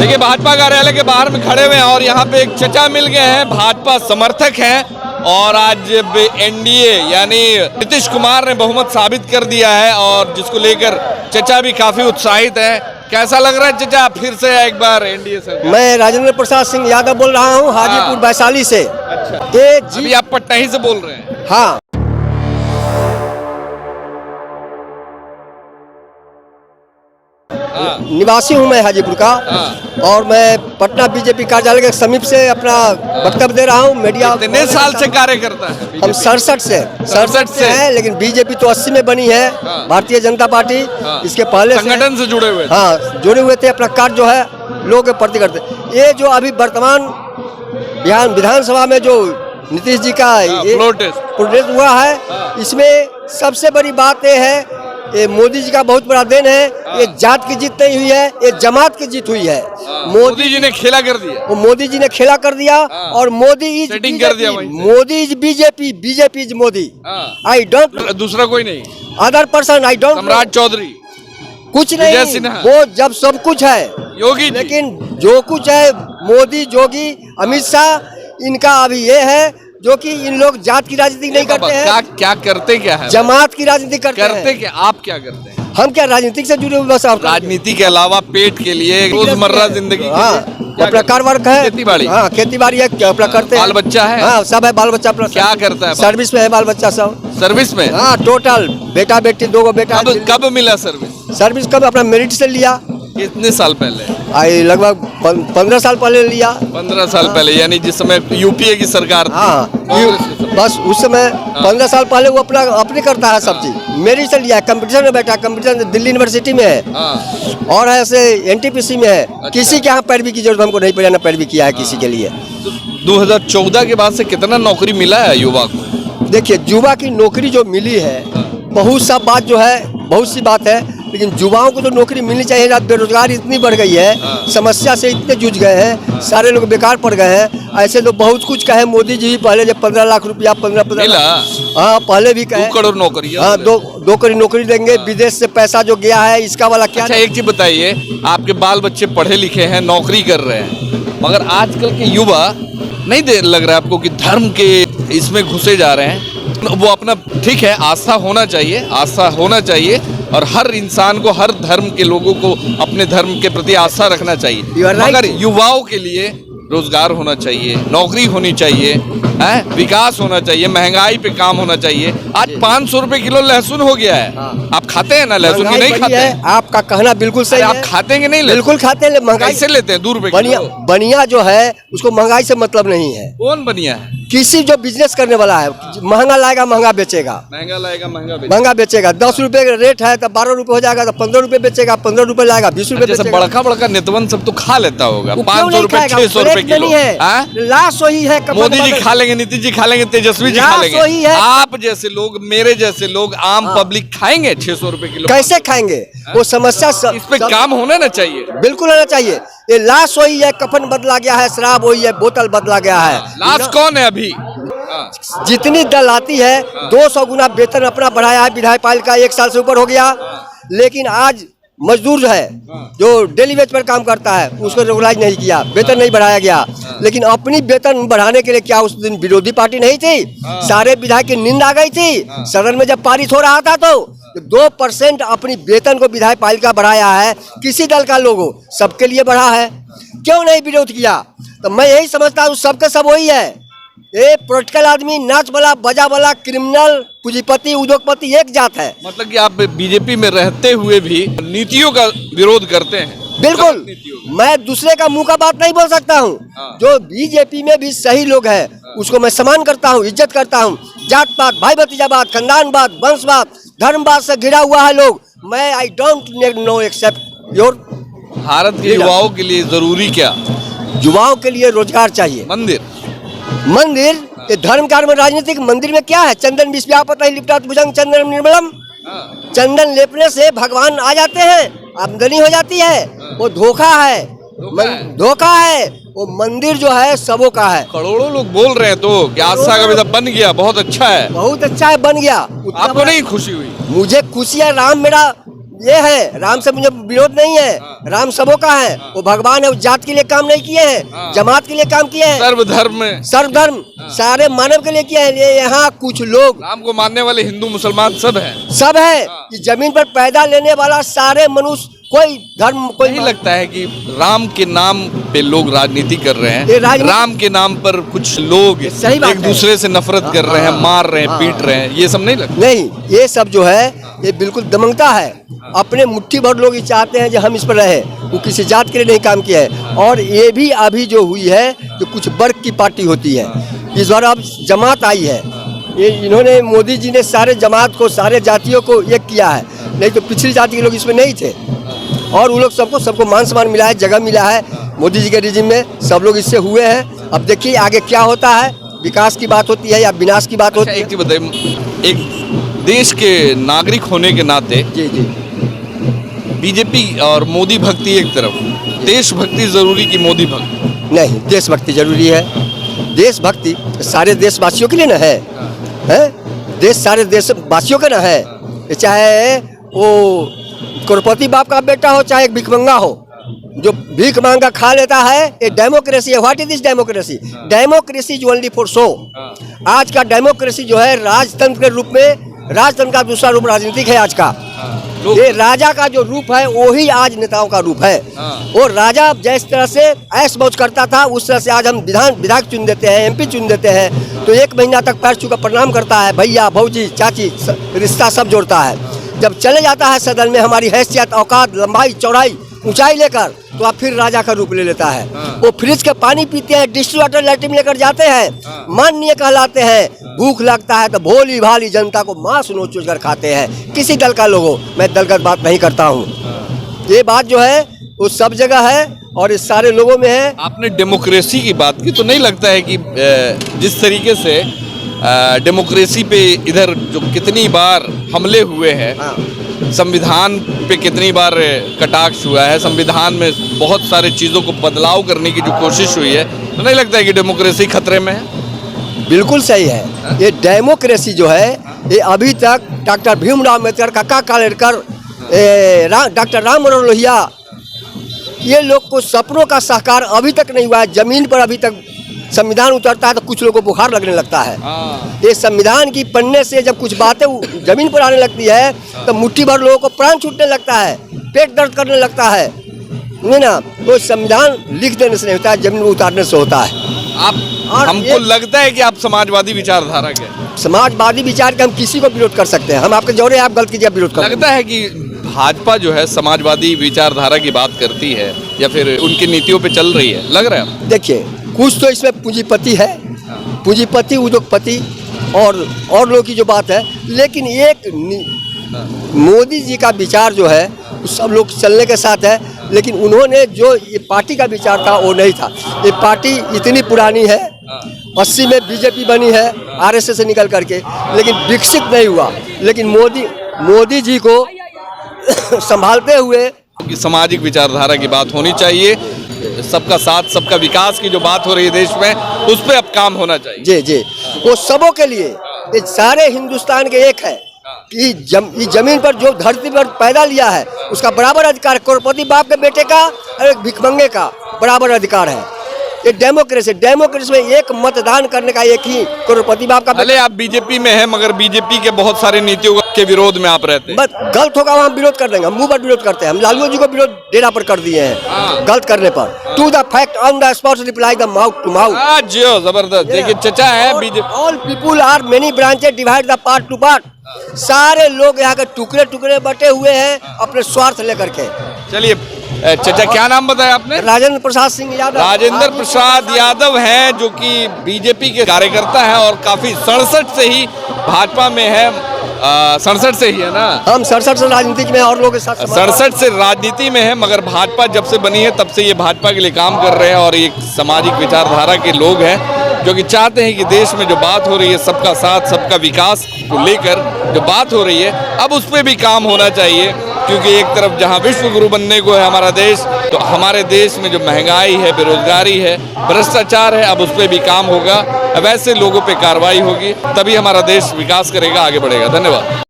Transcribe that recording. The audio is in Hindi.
देखिए भाजपा कार्यालय के बाहर में खड़े हुए हैं और यहाँ पे एक चचा मिल गए हैं, भाजपा समर्थक हैं और आज एनडीए यानी नीतीश कुमार ने बहुमत साबित कर दिया है और जिसको लेकर चचा भी काफी उत्साहित हैं। कैसा लग रहा है चचा, फिर से एक बार एनडीए सरकार? मैं राजेंद्र प्रसाद सिंह यादव बोल रहा हूँ, हाजीपुर वैशाली से। अच्छा, अभी आप पटना ही से बोल रहे हैं? हाँ। निवासी हूँ मैं हाजीपुर का और मैं पटना बीजेपी कार्यालय के समीप से अपना वक्तव्य दे रहा हूँ। मीडिया कितने साल से कार्य करता है? हम 67 से हैं, लेकिन बीजेपी तो 80 में बनी है, भारतीय जनता पार्टी। इसके पहले संगठन से जुड़े हुए? हाँ, जुड़े हुए थे। अपना कार्य जो है लोगों के प्रति करते। ये जो अभी वर्तमान विधानसभा में जो नीतीश जी का प्रोटेस्ट हुआ है, इसमें सबसे बड़ी बात ये है, ये मोदी जी का बहुत बड़ा देन है। ये जात की जीत नहीं हुई है, ये जमात की जीत हुई है। मोदी जी ने खेला कर दिया। वो मोदी जी ने खेला कर दिया और मोदी इज सेटिंग कर दिया। Modi is BJP, BJP is Modi. I don't, दूसरा कोई नहीं, अदर पर्सन आई डोंट। सम्राट चौधरी कुछ नहीं, वो जब सब कुछ है योगी, लेकिन जो कुछ है मोदी, योगी, अमित शाह, इनका अभी ये है जो कि इन लोग जात की राजनीति नहीं करते हैं। क्या करते क्या है? जमात की राजनीति करते हैं। क्या आप क्या करते हैं? हम क्या राजनीति से जुड़े हुए? बस राजनीति के अलावा पेट के लिए, रोजमर्रा जिंदगी, अपना कारोबार है, खेती बाड़ी। हाँ, खेती बाड़ी है, अपना करते हैं। बाल बच्चा है? हाँ, सब है, बाल बच्चा। क्या करता है? सर्विस में है बाल बच्चा सब। सर्विस में? हाँ, टोटल बेटा बेटी 2 बेटा। कब मिला सर्विस? सर्विस कब? अपना मेरिट से लिया। कितने साल पहले? आई लगभग 15 साल पहले लिया। 15 साल पहले, यानी जिस समय यूपीए की सरकार थी। हाँ, बस उस समय 15 साल पहले वो अपने करता है सब चीज। मेरिट से लिया, कंपटीशन में बैठा, कंपटीशन दिल्ली यूनिवर्सिटी में है और ऐसे एनटीपीसी में है। अच्छा। किसी के यहाँ पैरवी की जरूरत हमको नहीं पड़ा, ना पैरवी किया है किसी के लिए। 2014 के बाद से कितना नौकरी मिला है युवा को? देखिए, युवा की नौकरी जो मिली है, बहुत सा बात जो है, बहुत सी बात है, लेकिन युवाओं को तो नौकरी मिलनी चाहिए ना। बेरोजगारी इतनी बढ़ गई है, समस्या से इतने जूझ गए हैं, सारे लोग बेकार पड़ गए हैं। ऐसे तो बहुत कुछ कहे मोदी जी पहले, जब 15 लाख रुपया 15 हाँ पहले भी कहे 2 करोड़ नौकरी। हाँ, 2 करोड़ नौकरी देंगे। विदेश से पैसा जो गया है, इसका वाला क्या? अच्छा, एक चीज बताइए, आपके बाल बच्चे पढ़े लिखे हैं, नौकरी कर रहे हैं, मगर आजकल के युवा नहीं लग रहा है आपको कि धर्म के इसमें घुसे जा रहे हैं? वो अपना, ठीक है, आस्था होना चाहिए और हर इंसान को, हर धर्म के लोगों को अपने धर्म के प्रति आस्था रखना चाहिए, मगर युवाओं के लिए रोजगार होना चाहिए, नौकरी होनी चाहिए, विकास होना चाहिए, महंगाई पे काम होना चाहिए। आज 500 रुपए किलो लहसुन हो गया है। आप खाते हैं ना लहसुन की? नहीं खाते हैं? आपका कहना बिल्कुल सही है। आप खाते हैं नहीं? बिल्कुल खाते हैं। महंगाई से लेते हैं 2 रुपए। बनिया जो है उसको महंगाई से मतलब नहीं है। कौन बनिया है? किसी जो बिजनेस करने वाला है, महंगा लाएगा महंगा बेचेगा, महंगा लाएगा महंगा बेचेगा। 10 रुपए का रेट है तो 12 रुपए हो जाएगा, तो 15 रुपए बेचेगा, 15 रुपए लाएगा, 20 रुपए बेचेगा। बड़का नेतवन सब तो खा लेता होगा। 500 रुपए 600 रुपए किलो है। लाश वही है। मोदी जी खा लेंगे, नीतीश जी खा लेंगे, तेजस्वी जी खा लेंगे। आप जैसे लोग, मेरे जैसे लोग, आम पब्लिक खाएंगे 600 रुपए किलो? कैसे खाएंगे? वो समस्या इस पे काम होना ना चाहिए। बिल्कुल होना चाहिए। ये लाश वही है, कफन बदला गया है, शराब वही है, बोतल बदला गया है। लाश कौन है अभी? जितनी दल आती है 200 गुना वेतन अपना बढ़ाया है विधायक पालिका, 1 साल से ऊपर हो गया। लेकिन आज मजदूर है जो डेली वेज पर काम करता है, उसको रेगुलाइज नहीं किया, वेतन नहीं बढ़ाया गया। लेकिन अपनी वेतन बढ़ाने के लिए क्या उस दिन विरोधी पार्टी नहीं थी? सारे विधायक की नींद आ गई थी। सदन में जब पारित हो रहा था तो 2% अपनी वेतन को विधायक पालिका बढ़ाया है। किसी दल का लोगो, सबके लिए बढ़ा है, क्यों नहीं विरोध किया? तो मैं यही समझता हूँ, सबके सब वही है। ये पॉलिटिकल आदमी, नाच वाला, बजा वाला, क्रिमिनल, पूंजीपति, उद्योगपति एक जात है। मतलब कि आप बीजेपी में रहते हुए भी नीतियों का विरोध करते हैं? बिल्कुल। मैं दूसरे का मुंह का बात नहीं बोल सकता हूँ। जो बीजेपी में भी सही लोग हैं उसको मैं सम्मान करता हूँ, इज्जत करता हूँ। जात पात, भाई भतीजावाद, खानदानवाद, वंशवाद, धर्मवाद से घिरा हुआ है लोग। मैं I don't know except your. भारत के युवाओं के लिए जरूरी क्या? युवाओं के लिए रोजगार चाहिए। मंदिर ये धर्म कार्य में, राजनीतिक मंदिर में क्या है? चंदन विश्व्यापत लिप्टात भुजंग चंदन निर्मलम। चंदन लेपने से भगवान आ जाते हैं, आमदनी हो जाती है। वो धोखा है, धोखा है। वो मंदिर जो है सबों का है। करोड़ों लोग बोल रहे हैं तो कि आस्था का विधा बन गया, बहुत अच्छा है, बहुत अच्छा है, बन गया। आपको नहीं खुशी हुई? मुझे खुशी है। राम मेरा ये है, राम से मुझे विरोध नहीं है, राम सबों का है, वो भगवान है, वो जात के लिए काम नहीं किए हैं, जमात के लिए काम किए हैं, सर्वधर्म सारे मानव के लिए किए हैं। ये यहाँ कुछ लोग राम को मानने वाले हिंदू मुसलमान सब है। कि जमीन पर पैदा लेने वाला सारे मनुष्य, कोई धर्म कोई नहीं लगता है कि राम के नाम पे लोग राजनीति कर रहे हैं, राम के नाम पर कुछ लोग एक दूसरे से नफरत कर रहे हैं, मार रहे हैं, पीट रहे हैं, ये सब नहीं लगता? नहीं, ये सब जो है ये बिल्कुल दमंगता है। अपने मुट्ठी भर लोग ही चाहते हैं जो हम इस पर रहे, वो किसी जात के लिए नहीं काम किया है। और ये भी अभी जो हुई है जो कुछ वर्ग की पार्टी होती है, इस बार अब जमात आई है, ये इन्होंने मोदी जी ने सारे जमात को, सारे जातियों को एक किया है, नहीं तो पिछड़ी जाति के लोग इसमें नहीं थे। और वो लोग सबको मान सम्मान मिला है, जगह मिला है मोदी जी के रिजिम में, सब लोग इससे हुए हैं। अब देखिए आगे क्या होता है, विकास की बात होती है या विनाश की बात होती है। एक चीज बताइए, एक देश के नागरिक होने के नाते जी बीजेपी और मोदी भक्ति एक तरफ, देशभक्ति जरूरी की मोदी भक्ति? नहीं, देशभक्ति जरूरी है। देशभक्ति सारे देशवासियों के लिए ना है, देश सारे देशवासियों का ना है। चाहे वो करोड़पति बाप का बेटा हो, चाहे एक भिखमंगा हो, जो भीख मांगा खा लेता है, ये डेमोक्रेसी है। What is this democracy? Democracy is only for show. आज का डेमोक्रेसी जो है राजतंत्र के रूप में, राजतंत्र का दूसरा रूप राजनीतिक है आज का। ये राजा का जो रूप है वही आज नेताओं का रूप है। वो राजा जिस तरह से ऐश मौज करता था, उस तरह से आज हम विधायक चुन देते हैं, MP चुन देते हैं, तो 1 महीना तक पैर छू कर प्रणाम करता है, भैया भौजी चाची, रिश्ता सब जोड़ता है। जब चले जाता है सदन में हमारी हैसियत, औकात, लंबाई, चौड़ाई, ऊंचाई लेकर, तो आप फिर राजा का रूप ले लेता है। वो फ्रिज का पानी पीते हैं, डिस्टिल वाटर लैट्रिन लेकर जाते हैं, माननीय कहलाते हैं। भूख लगता है तो भोली भाली जनता को मांस नोच कर खाते हैं। किसी दल का लोगो, मैं दलगत बात नहीं करता हूँ, ये बात जो है वो सब जगह है और इस सारे लोगों में है। आपने डेमोक्रेसी की बात की, तो नहीं लगता है कि जिस तरीके से डेमोक्रेसी पे इधर जो कितनी बार हमले हुए हैं, संविधान पे कितनी बार कटाक्ष हुआ है, संविधान में बहुत सारे चीज़ों को बदलाव करने की जो कोशिश हुई है, तो नहीं लगता है कि डेमोक्रेसी खतरे में है? बिल्कुल सही है। ये डेमोक्रेसी जो है ये अभी तक डॉक्टर भीमराव अम्बेडकर, काका कालेलकर, डॉक्टर राम मनोहर लोहिया, ये लोग को सपनों का साकार अभी तक नहीं हुआ है। जमीन पर अभी तक संविधान उतरता है तो कुछ लोगों को बुखार लगने लगता है। ये संविधान की पढ़ने से जब कुछ बातें जमीन पर आने लगती है तो मुट्ठी भर लोगों को प्राण छूटने लगता है, पेट दर्द करने लगता है, नहीं ना? तो संविधान लिख देने से नहीं होता है, जमीन में उतारने से होता है। हमको लगता है कि आप समाजवादी विचारधारा के, समाजवादी विचार के हम किसी को विरोध कर सकते हैं, हम आपके जोड़े आप गलत कीजिए, विरोध कर। लगता है कि भाजपा जो है समाजवादी विचारधारा की बात करती है या फिर उनकी नीतियों पे चल रही है, लग रहा है? देखिए कुछ तो इसमें पूंजीपति है, पूंजीपति, उद्योगपति और लोगों की जो बात है, लेकिन एक मोदी जी का विचार जो है सब लोग चलने के साथ है, लेकिन उन्होंने जो ये पार्टी का विचार था वो नहीं था। ये पार्टी इतनी पुरानी है, 80 में बीजेपी बनी है RSS से निकल करके, लेकिन विकसित नहीं हुआ। लेकिन मोदी जी को संभालते हुए कि सामाजिक विचारधारा की बात होनी चाहिए, सबका साथ सबका विकास की जो बात हो रही है देश में, उस पर अब काम होना चाहिए। जी, वो सबों के लिए, ये सारे हिंदुस्तान के एक है कि जमीन पर जो धरती पर पैदा लिया है उसका बराबर अधिकार, करोड़पति बाप के बेटे का और एक भिखमंगे का बराबर अधिकार है। ये डेमोक्रेसी में एक मतदान करने का एक ही करोड़पति बाप का। भले आप बीजेपी में हैं, मगर बीजेपी के बहुत सारे नीतियों के विरोध में आप रहते हैं। बस गलत होगा वहाँ विरोध कर देंगे, हम मुंह पर विरोध करते हैं। हम लालू जी को विरोध डेरा पर कर दिए हैं गलत करने पर। To the fact on the spot reply the mouth to mouth. जबरदस्त। देखिए चचा है BJP. All people are many branches divide the part to part. सारे लोग यहाँ के टुकड़े टुकड़े बटे हुए हैं अपने स्वार्थ लेकर के। चलिए चाचा, क्या नाम बताया आपने? राजेंद्र प्रसाद सिंह यादव। राजेंद्र प्रसाद यादव हैं, जो कि बीजेपी के कार्यकर्ता हैं और काफी 67 से ही भाजपा में है। 67 से ही है ना? हम 67 से राजनीति में और लोगों के साथ 67 से राजनीति में है, मगर भाजपा जब से बनी है तब से ये भाजपा के लिए काम कर रहे हैं और एक सामाजिक विचारधारा के लोग हैं जो कि चाहते हैं कि देश में जो बात हो रही है सबका साथ सबका विकास को लेकर जो बात हो रही है, अब उस पर भी काम होना चाहिए। क्योंकि एक तरफ जहां विश्व गुरु बनने को है हमारा देश, तो हमारे देश में जो महंगाई है, बेरोजगारी है, भ्रष्टाचार है, अब उस पर भी काम होगा। अब ऐसे लोगों पे कार्रवाई होगी, तभी हमारा देश विकास करेगा, आगे बढ़ेगा। धन्यवाद।